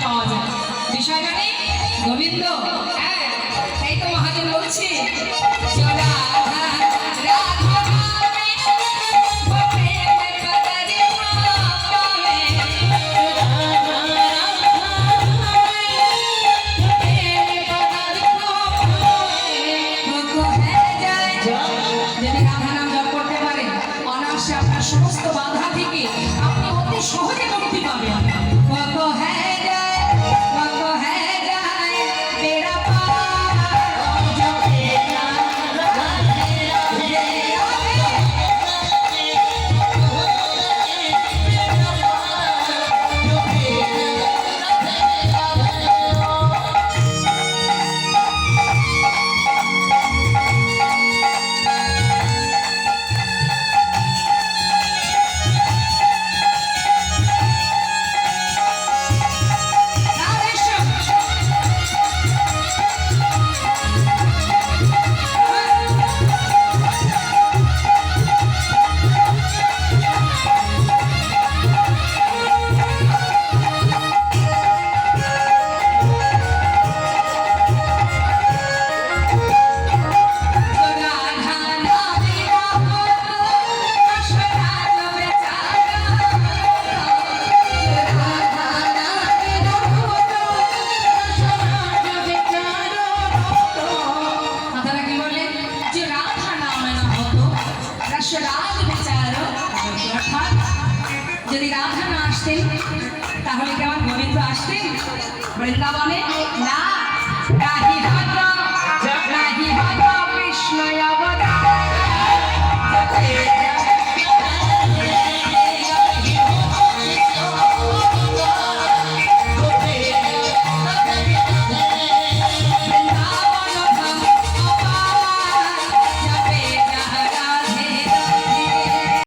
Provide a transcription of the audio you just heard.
পাওয়া যায়। বিষয়টা নেই গোবিন্দ। হ্যাঁ, এই তো মহাজন বলছে সমস্ত বাধা থেকে আপনি অতি সহজে মুক্তি পাবেন। কত হ্যাঁ যায়, কত হ্যাঁ যায় তেরা পার জপে না রাধে রাধে যদি রাধা না আসতেন তাহলে কেমন গোবিন্দ আসতেন বৃন্দাবনে? না।